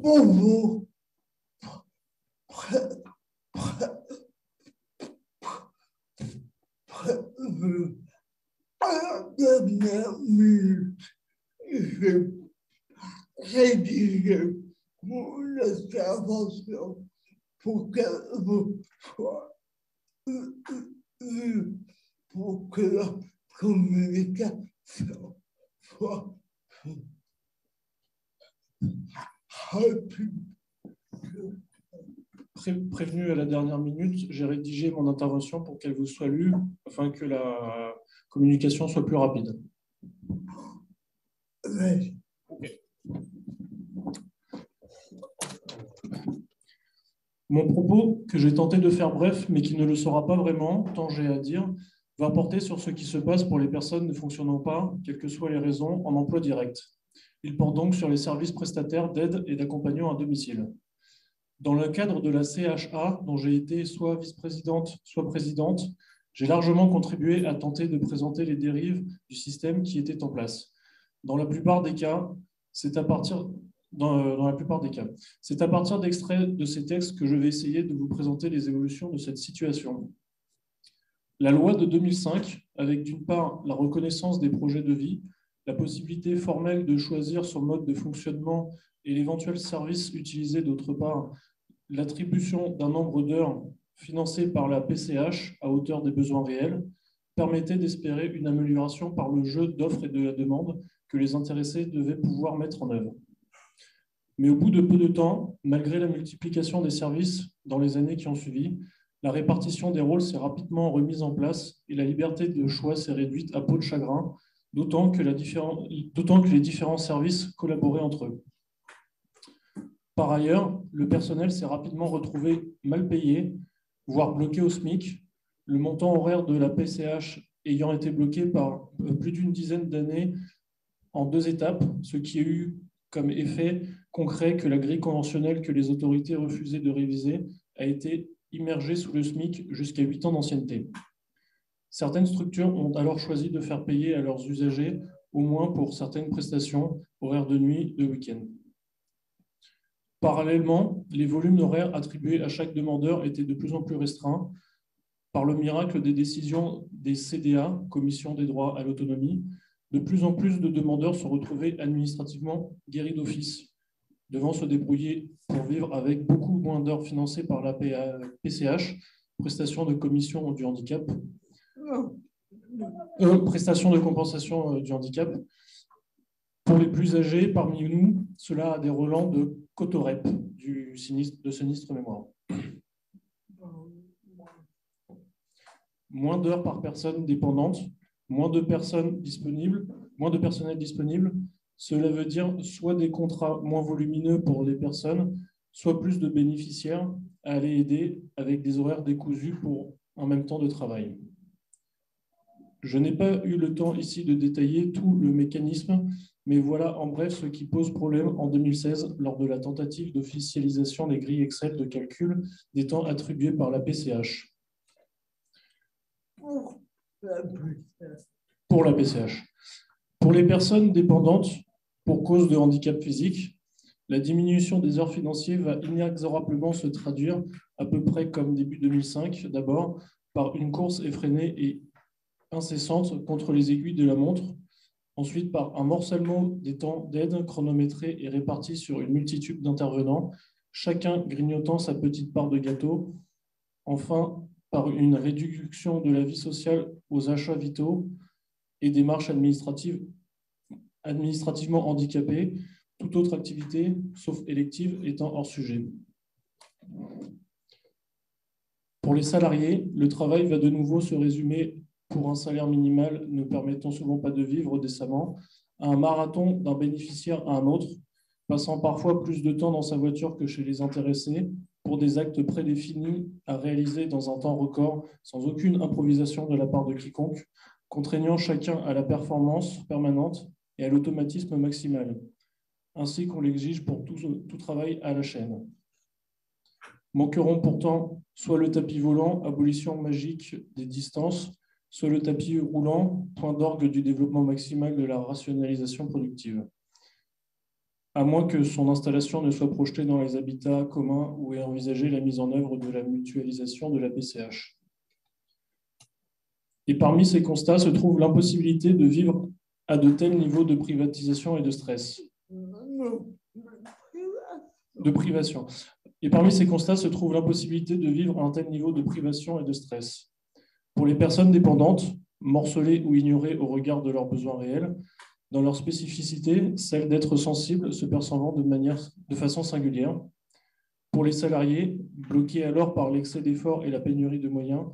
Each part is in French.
Bonjour. À la dernière minute, j'ai rédigé mon intervention pour qu'elle soit lue, pour que la communication soit rapide. Prévenu à la dernière minute, j'ai rédigé mon intervention pour qu'elle vous soit lue afin que la communication soit plus rapide. Oui. Mon propos, que j'ai tenté de faire bref, mais qui ne le sera pas vraiment, tant j'ai à dire, va porter sur ce qui se passe pour les personnes ne fonctionnant pas, quelles que soient les raisons, en emploi direct. Il porte donc sur les services prestataires d'aide et d'accompagnement à domicile. Dans le cadre de la CHA, dont j'ai été soit vice-présidente, soit présidente, j'ai largement contribué à tenter de présenter les dérives du système qui était en place. Dans la plupart des cas, c'est à partir d'extraits de ces textes que je vais essayer de vous présenter les évolutions de cette situation. La loi de 2005, avec d'une part la reconnaissance des projets de vie, la possibilité formelle de choisir son mode de fonctionnement et l'éventuel service utilisé d'autre part, l'attribution d'un nombre d'heures financées par la PCH à hauteur des besoins réels, permettait d'espérer une amélioration par le jeu d'offres et de la demande que les intéressés devaient pouvoir mettre en œuvre. Mais au bout de peu de temps, malgré la multiplication des services dans les années qui ont suivi, la répartition des rôles s'est rapidement remise en place et la liberté de choix s'est réduite à peau de chagrin, d'autant que les différents services collaboraient entre eux. Par ailleurs, le personnel s'est rapidement retrouvé mal payé, voire bloqué au SMIC, le montant horaire de la PCH ayant été bloqué par plus d'une dizaine d'années en 2 étapes, ce qui a eu comme effet concret que la grille conventionnelle que les autorités refusaient de réviser a été immergée sous le SMIC jusqu'à 8 ans d'ancienneté. Certaines structures ont alors choisi de faire payer à leurs usagers, au moins pour certaines prestations, horaires de nuit, de week-end. Parallèlement, les volumes d'horaires attribués à chaque demandeur étaient de plus en plus restreints par le miracle des décisions des CDA, Commission des droits à l'autonomie. De plus en plus de demandeurs se retrouvaient administrativement guéris d'office, devant se débrouiller pour vivre avec beaucoup moins d'heures financées par la PCH, prestation de commission du handicap, prestation de compensation du handicap. Pour les plus âgés parmi nous, cela a des relents de Cotorep, de sinistre mémoire. Moins d'heures par personne dépendante, moins de personnel disponible. Cela veut dire soit des contrats moins volumineux pour les personnes, soit plus de bénéficiaires à aller aider avec des horaires décousus pour un même temps de travail. Je n'ai pas eu le temps ici de détailler tout le mécanisme, mais voilà en bref ce qui pose problème en 2016 lors de la tentative d'officialisation des grilles Excel de calcul des temps attribués par la PCH. Pour la PCH. Pour les personnes dépendantes pour cause de handicap physique, la diminution des heures financières va inexorablement se traduire, à peu près comme début 2005, d'abord par une course effrénée et incessante contre les aiguilles de la montre, ensuite par un morcellement des temps d'aide chronométrés et répartis sur une multitude d'intervenants, chacun grignotant sa petite part de gâteau, enfin par une réduction de la vie sociale aux achats vitaux et des marches administrativement handicapées, toute autre activité, sauf élective, étant hors sujet. Pour les salariés, le travail va de nouveau se résumer, pour un salaire minimal ne permettant souvent pas de vivre décemment, à un marathon d'un bénéficiaire à un autre, passant parfois plus de temps dans sa voiture que chez les intéressés, pour des actes prédéfinis à réaliser dans un temps record, sans aucune improvisation de la part de quiconque, contraignant chacun à la performance permanente et à l'automatisme maximal, ainsi qu'on l'exige pour tout travail à la chaîne. Manqueront pourtant soit le tapis volant, abolition magique des distances, soit le tapis roulant, point d'orgue du développement maximal de la rationalisation productive, à moins que son installation ne soit projetée dans les habitats communs ou ait envisagé la mise en œuvre de la mutualisation de la PCH. Et parmi ces constats se trouve l'impossibilité de vivre à de tels niveaux de privatisation et de stress. De privation. Et parmi ces constats se trouve l'impossibilité de vivre à un tel niveau de privation et de stress. Pour les personnes dépendantes, morcelées ou ignorées au regard de leurs besoins réels, dans leur spécificité, celle d'être sensibles, se percevant de façon singulière. Pour les salariés, bloqués alors par l'excès d'efforts et la pénurie de moyens,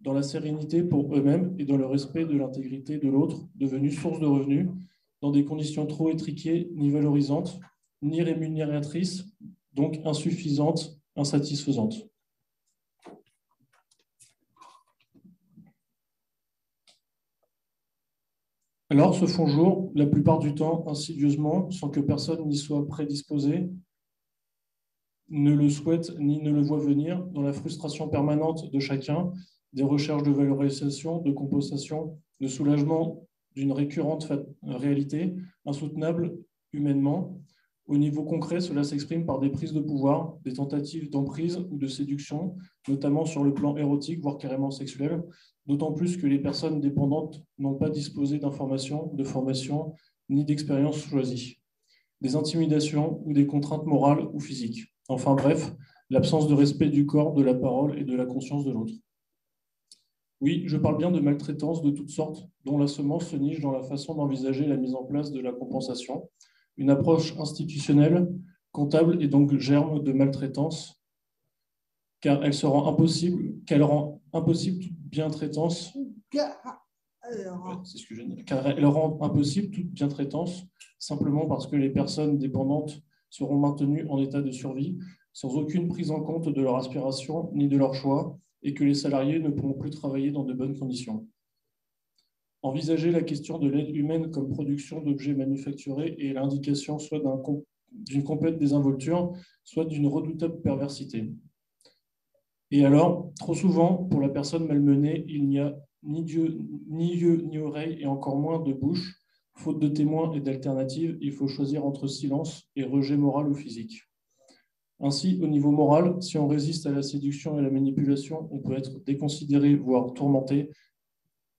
dans la sérénité pour eux-mêmes et dans le respect de l'intégrité de l'autre, devenue source de revenus, dans des conditions trop étriquées, ni valorisantes, ni rémunératrices, donc insuffisantes, insatisfaisantes. Alors se font jour, la plupart du temps insidieusement, sans que personne n'y soit prédisposé, ne le souhaite ni ne le voit venir, dans la frustration permanente de chacun, des recherches de valorisation, de compensation, de soulagement d'une récurrente réalité, insoutenable humainement. Au niveau concret, cela s'exprime par des prises de pouvoir, des tentatives d'emprise ou de séduction, notamment sur le plan érotique, voire carrément sexuel, d'autant plus que les personnes dépendantes n'ont pas disposé d'informations, de formation, ni d'expérience choisie, des intimidations ou des contraintes morales ou physiques. Enfin bref, l'absence de respect du corps, de la parole et de la conscience de l'autre. Oui, je parle bien de maltraitance de toutes sortes, dont la semence se niche dans la façon d'envisager la mise en place de la compensation, une approche institutionnelle, comptable et donc germe de maltraitance, car elle rend impossible toute bientraitance. Car elle rend impossible toute bientraitance, simplement parce que les personnes dépendantes seront maintenues en état de survie, sans aucune prise en compte de leur aspiration ni de leur choix, et que les salariés ne pourront plus travailler dans de bonnes conditions. Envisager la question de l'aide humaine comme production d'objets manufacturés est l'indication soit d'une complète désinvolture, soit d'une redoutable perversité. Et alors, trop souvent, pour la personne malmenée, il n'y a ni yeux, ni oreilles, et encore moins de bouche. Faute de témoins et d'alternatives, il faut choisir entre silence et rejet moral ou physique. Ainsi, au niveau moral, si on résiste à la séduction et à la manipulation, on peut être déconsidéré, voire tourmenté,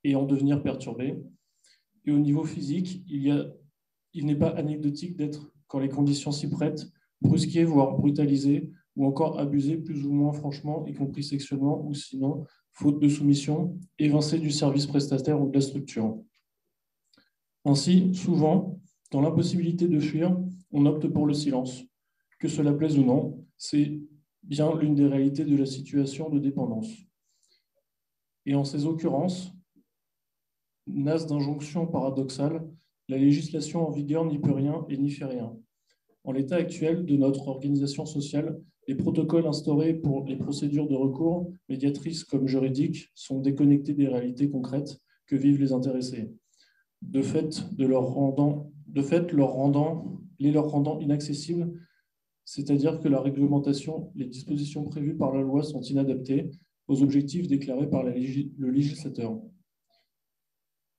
et en devenir perturbé. Et au niveau physique, il n'est pas anecdotique d'être, quand les conditions s'y prêtent, brusqué, voire brutalisé, ou encore abusé plus ou moins franchement, y compris sexuellement, ou sinon, faute de soumission, évincé du service prestataire ou de la structure. Ainsi, souvent, dans l'impossibilité de fuir, on opte pour le silence. Que cela plaise ou non, c'est bien l'une des réalités de la situation de dépendance. Et en ces occurrences, nasse d'injonctions paradoxales, la législation en vigueur n'y peut rien et n'y fait rien. En l'état actuel de notre organisation sociale, les protocoles instaurés pour les procédures de recours, médiatrices comme juridiques, sont déconnectés des réalités concrètes que vivent les intéressés. De fait, leur rendant inaccessibles, c'est-à-dire que la réglementation, les dispositions prévues par la loi sont inadaptées aux objectifs déclarés par le législateur.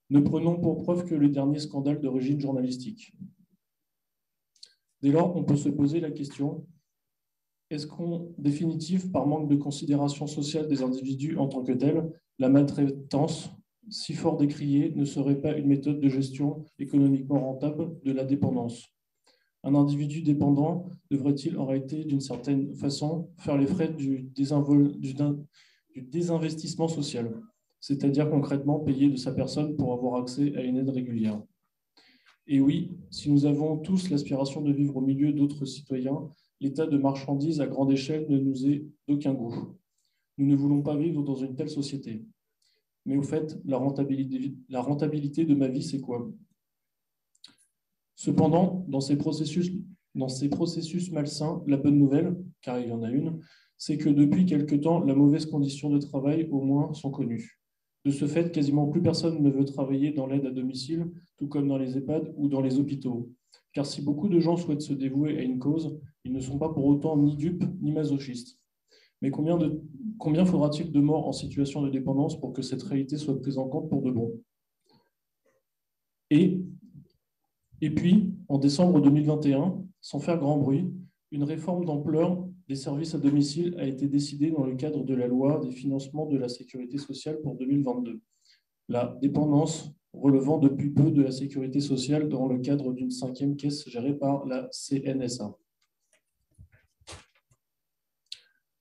Ne prenons pour preuve que le dernier scandale d'origine journalistique. Dès lors, on peut se poser la question, est-ce qu'en définitive, par manque de considération sociale des individus en tant que tels, la maltraitance, si fort décriée, ne serait pas une méthode de gestion économiquement rentable de la dépendance? Un individu dépendant devrait-il en réalité, d'une certaine façon, faire les frais du désinvestissement social, c'est-à-dire concrètement payer de sa personne pour avoir accès à une aide régulière? Et oui, si nous avons tous l'aspiration de vivre au milieu d'autres citoyens, l'état de marchandises à grande échelle ne nous est d'aucun goût. Nous ne voulons pas vivre dans une telle société. Mais au fait, la rentabilité de ma vie, c'est quoi? Cependant, dans ces processus malsains, la bonne nouvelle, car il y en a une, c'est que depuis quelque temps, la mauvaise condition de travail, au moins, sont connues. De ce fait, quasiment plus personne ne veut travailler dans l'aide à domicile, tout comme dans les EHPAD ou dans les hôpitaux. Car si beaucoup de gens souhaitent se dévouer à une cause, ils ne sont pas pour autant ni dupes ni masochistes. Mais combien faudra-t-il de morts en situation de dépendance pour que cette réalité soit prise en compte pour de bon? Et puis, en décembre 2021, sans faire grand bruit, une réforme d'ampleur des services à domicile a été décidée dans le cadre de la loi des financements de la sécurité sociale pour 2022. La dépendance relevant depuis peu de la sécurité sociale dans le cadre d'une 5e caisse gérée par la CNSA.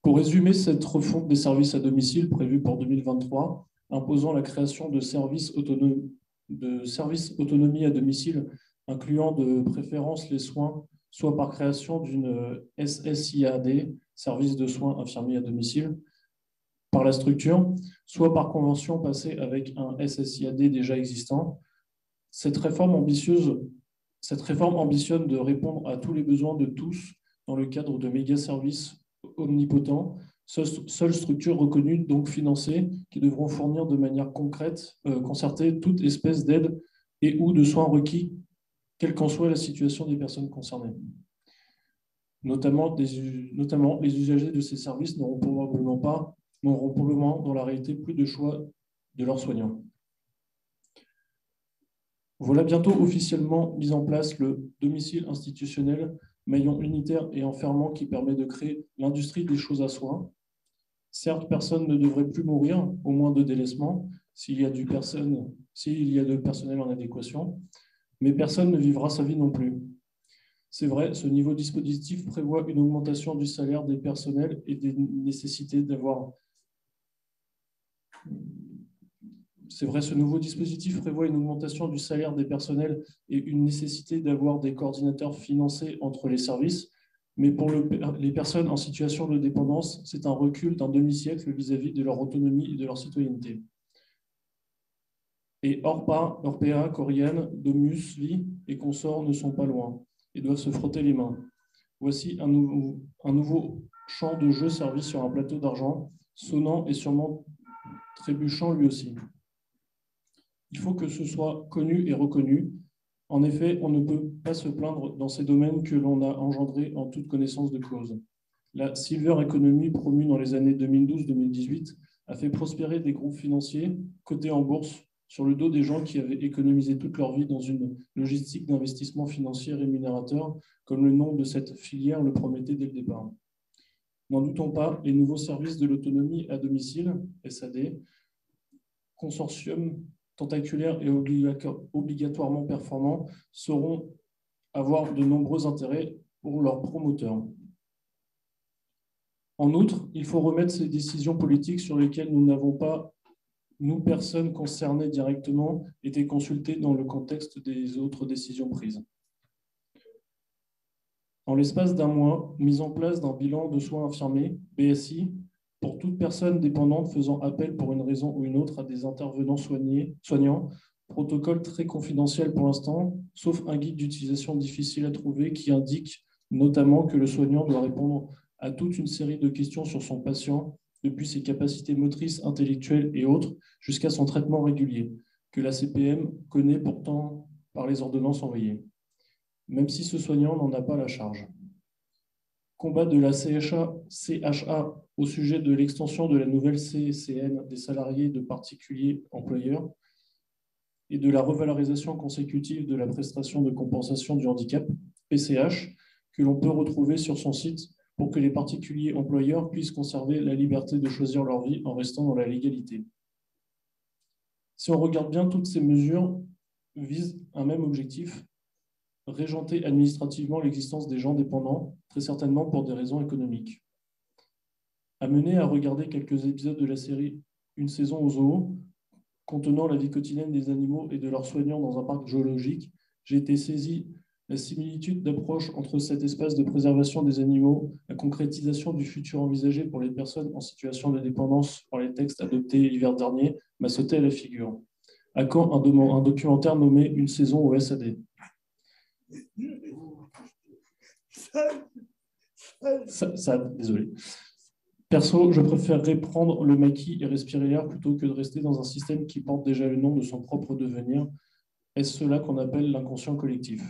Pour résumer cette refonte des services à domicile prévue pour 2023, imposant la création de services autonomie à domicile, incluant de préférence les soins, soit par création d'une SSIAD, service de soins infirmiers à domicile, par la structure, soit par convention passée avec un SSIAD déjà existant. Cette réforme ambitionne de répondre à tous les besoins de tous dans le cadre de méga-services omnipotents, seules structures reconnues, donc financées, qui devront fournir de manière concrète, concertée, toute espèce d'aide et ou de soins requis, quelle qu'en soit la situation des personnes concernées. Notamment les usagers de ces services n'auront probablement dans la réalité plus de choix de leurs soignants. Voilà bientôt officiellement mis en place le domicile institutionnel, maillon unitaire et enfermant qui permet de créer l'industrie des choses à soins. Certes, personne ne devrait plus mourir, au moins de délaissement, s'il y a de personnel en adéquation, mais personne ne vivra sa vie non plus. C'est vrai, ce nouveau dispositif prévoit une augmentation du salaire des personnels et des nécessités d'avoir... C'est vrai, ce nouveau dispositif prévoit une augmentation du salaire des personnels et une nécessité d'avoir des coordinateurs financés entre les services. Mais pour les personnes en situation de dépendance, c'est un recul d'un demi-siècle vis-à-vis de leur autonomie et de leur citoyenneté. Et Orpea, Coriane, Domus, Vie et consorts ne sont pas loin et doivent se frotter les mains. Voici un nouveau champ de jeu servi sur un plateau d'argent, sonnant et sûrement trébuchant lui aussi. Il faut que ce soit connu et reconnu. En effet, on ne peut pas se plaindre dans ces domaines que l'on a engendrés en toute connaissance de cause. La Silver Economy, promue dans les années 2012-2018, a fait prospérer des groupes financiers cotés en bourse sur le dos des gens qui avaient économisé toute leur vie dans une logistique d'investissement financier rémunérateur, comme le nom de cette filière le promettait dès le départ. N'en doutons pas, les nouveaux services de l'autonomie à domicile, SAD, consortium tentaculaires et obligatoirement performants, sauront avoir de nombreux intérêts pour leurs promoteurs. En outre, il faut remettre ces décisions politiques sur lesquelles nous n'avons pas, nous, personnes concernées directement, été consultés dans le contexte des autres décisions prises. En l'espace d'un mois, mise en place d'un bilan de soins infirmiers, BSI, pour toute personne dépendante faisant appel pour une raison ou une autre à des intervenants soignants, protocole très confidentiel pour l'instant, sauf un guide d'utilisation difficile à trouver qui indique notamment que le soignant doit répondre à toute une série de questions sur son patient, depuis ses capacités motrices, intellectuelles et autres, jusqu'à son traitement régulier, que la CPM connaît pourtant par les ordonnances envoyées, même si ce soignant n'en a pas la charge. Combat de la CHA au sujet de l'extension de la nouvelle CCN des salariés de particuliers employeurs et de la revalorisation consécutive de la prestation de compensation du handicap, PCH, que l'on peut retrouver sur son site pour que les particuliers employeurs puissent conserver la liberté de choisir leur vie en restant dans la légalité. Si on regarde bien, toutes ces mesures visent un même objectif, régenter administrativement l'existence des gens dépendants, très certainement pour des raisons économiques. Amené à regarder quelques épisodes de la série Une saison au zoo, contenant la vie quotidienne des animaux et de leurs soignants dans un parc zoologique, j'ai été saisi la similitude d'approche entre cet espace de préservation des animaux, la concrétisation du futur envisagé pour les personnes en situation de dépendance par les textes adoptés l'hiver dernier, m'a sauté à la figure. À quand un documentaire nommé Une saison au SAD? Désolé. Perso, je préférerais prendre le maquis et respirer l'air plutôt que de rester dans un système qui porte déjà le nom de son propre devenir. Est-ce cela qu'on appelle l'inconscient collectif?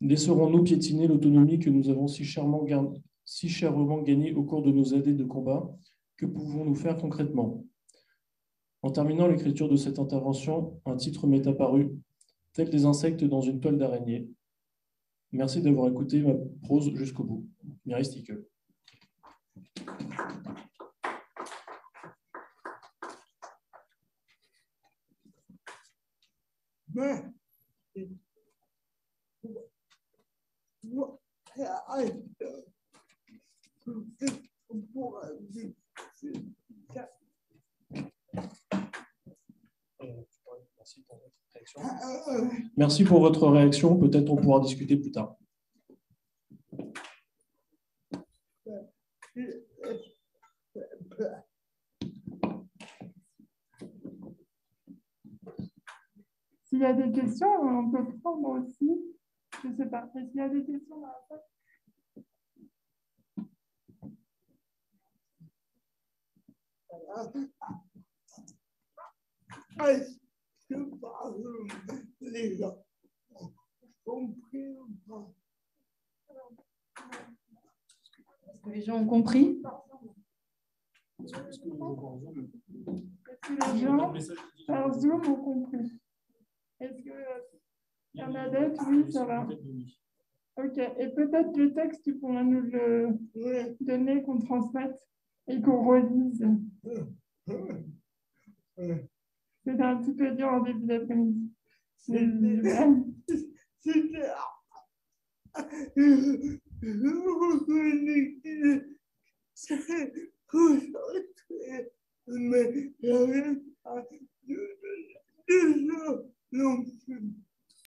Laisserons-nous piétiner l'autonomie que nous avons si chèrement si chèrement gagnés au cours de nos années de combat, que pouvons-nous faire concrètement? En terminant l'écriture de cette intervention, un titre m'est apparu, tel des insectes dans une toile d'araignée. Merci d'avoir écouté ma prose jusqu'au bout. Mireille Stickel. Merci pour votre réaction. Peut-être on pourra discuter plus tard. S'il y a des questions, on peut prendre aussi. Je ne sais pas. Est-ce qu'il y a des questions là? Est-ce que par exemple, les gens ont compris ou pas? Est-ce que les gens ont compris? Est-ce que les gens par Zoom ont compris? Est-ce que y en a d'autres? Oui, ça va. Ok. Et peut-être le texte, tu pourras nous le donner, qu'on transmette et qu'on relise. C'était un petit peu dur en début d'après-midi. C'était concentré, mais j'avais pas de non plus.